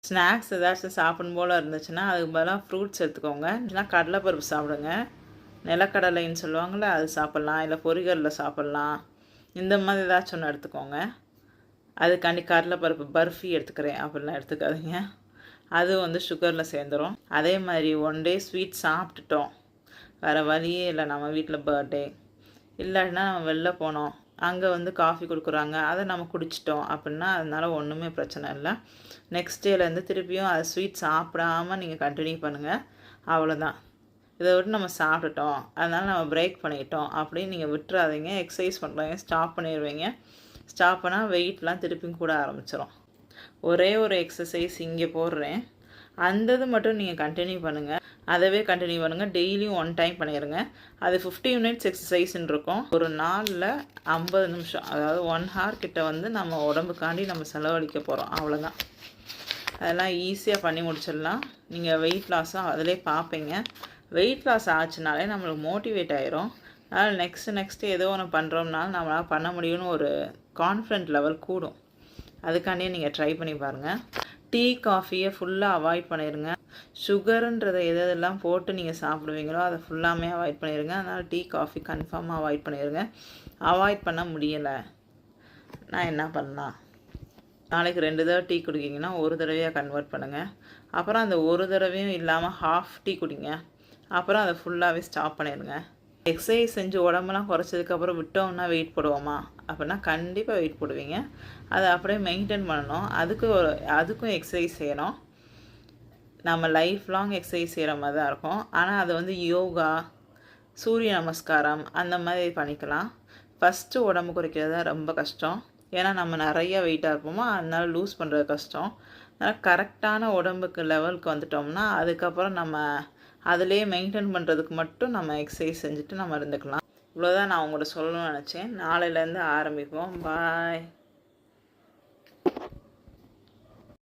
Snacks ஏதாச்சும் சாப்பிடும் போல் இருந்துச்சுன்னா அதுக்கு பதிலாக ஃப்ரூட்ஸ் எடுத்துக்கோங்க. இல்லைனா கடலைப்பருப்பு சாப்பிடுங்க. நிலக்கடலைன்னு சொல்லுவாங்கள்ல, அது சாப்பிட்லாம். இல்லை பொரிகடலை சாப்பிட்லாம். இந்த மாதிரி ஏதாச்சும் ஒன்று எடுத்துக்கோங்க. அதுக்காண்டி கடலைப்பருப்பு பர்ஃபி எடுத்துக்கிறேன் அப்படிலாம் எடுத்துக்காதீங்க. அது வந்து சுகரில் சேர்ந்துடும். அதே மாதிரி ஒன் டே ஸ்வீட் சாப்பிட்டுட்டோம், வேறு வழியே இல்லை, நம்ம வீட்டில் பர்த்டே இல்லாட்டினா நம்ம வெளில போனோம், அங்கே வந்து காஃபி கொடுக்குறாங்க, அதை நம்ம குடிச்சிட்டோம் அப்படின்னா அதனால் ஒன்றுமே பிரச்சனை இல்லை. நெக்ஸ்ட் டேலேருந்து திருப்பியும் அது ஸ்வீட் சாப்பிடாமல் நீங்கள் கண்டினியூ பண்ணுங்கள். அவ்வளோதான். இதை விட்டு நம்ம சாப்பிட்டுட்டோம், அதனால் நம்ம பிரேக் பண்ணிட்டோம் அப்படின்னு நீங்கள் விட்டுறாதீங்க. எக்ஸசைஸ் பண்ணுறீங்க, ஸ்டாப் பண்ணிடுவீங்க. ஸ்டாப் பண்ணால் வெயிட்லாம் திருப்பியும் கூட ஆரம்பிச்சிடும். ஒரே ஒரு எக்ஸசைஸ் இங்கே போடுறேன், அந்த இது மட்டும் நீங்கள் கண்டினியூ பண்ணுங்கள். அதவே கண்டினியூ பண்ணுங்கள். டெய்லியும் 1 டைம் பண்ணிடுங்க. அது 50 மினிட்ஸ் எக்ஸசைஸ்ன்னு இருக்கும். ஒரு நாளில் 50 நிமிஷம், அதாவது 1 ஹவர் கிட்ட வந்து நம்ம உடம்புக்காண்டி நம்ம செலவழிக்க போகிறோம். அவ்வளோதான். அதெல்லாம் ஈஸியாக பண்ணி முடிச்சிடலாம். நீங்கள் வெயிட் லாஸும் அதிலே பார்ப்பீங்க. வெயிட் லாஸ் ஆச்சுனாலே நம்மளுக்கு மோட்டிவேட் ஆயிரும். அதனால் நெக்ஸ்ட்டு ஏதோ ஒன்று பண்ணுறோம்னாலும் நம்மளால் பண்ண முடியும்னு ஒரு கான்ஃபிடென்ட் லெவல் கூடும். அதுக்காண்டியே நீங்கள் ட்ரை பண்ணி பாருங்கள். டீ காஃபியை ஃபுல்லாக அவாய்ட் பண்ணிடுங்க. சுகருன்றதை எதெல்லாம் போட்டு நீங்கள் சாப்பிடுவீங்களோ அதை ஃபுல்லாமே அவாய்ட் பண்ணிடுங்க. அதனால் டீ காஃபி கன்ஃபார்மாக அவாய்ட் பண்ணிடுங்க. அவாய்ட் பண்ண முடியலை, நான் என்ன பண்ணலாம்? நாளைக்கு 2 தடவை டீ குடிக்கிங்கன்னா 1 தடவையாக கன்வெர்ட் பண்ணுங்கள். அப்புறம் அந்த 1 தடவையும் இல்லாமல் ஹாஃப் டீ குடிங்க. அப்புறம் அதை ஃபுல்லாகவே ஸ்டாப் பண்ணிடுங்க. எக்ஸசைஸ் செஞ்சு உடம்பெல்லாம் குறைச்சதுக்கப்புறம் விட்டோம்னா வெயிட் போடுவோமா? அப்படின்னா கண்டிப்பாக வெயிட் போடுவீங்க. அதை அப்படியே மெயின்டைன் பண்ணணும். அதுக்கும் எக்ஸசைஸ் செய்யணும். நம்ம லைஃப் லாங் எக்ஸசைஸ் செய்கிற மாதிரி தான் இருக்கும். ஆனால் அது வந்து யோகா, சூரிய நமஸ்காரம் அந்த மாதிரி பண்ணிக்கலாம். ஃபஸ்ட்டு உடம்பு குறைக்கிறது தான் ரொம்ப கஷ்டம். ஏன்னா நம்ம நிறைய வெயிட்டாக இருப்போமோ, அதனால் லூஸ் பண்ணுறது கஷ்டம். அதனால் கரெக்டான உடம்புக்கு லெவலுக்கு வந்துட்டோம்னா அதுக்கப்புறம் நம்ம அதிலே மெயின்டைன் பண்ணுறதுக்கு மட்டும் நம்ம எக்ஸசைஸ் செஞ்சுட்டு நம்ம இருந்துக்கலாம். இவ்வளோதான் நான் உங்கள்கிட்ட சொல்லணும்னு நினச்சேன். நாளையிலேருந்து ஆரம்பிப்போம். பாய்.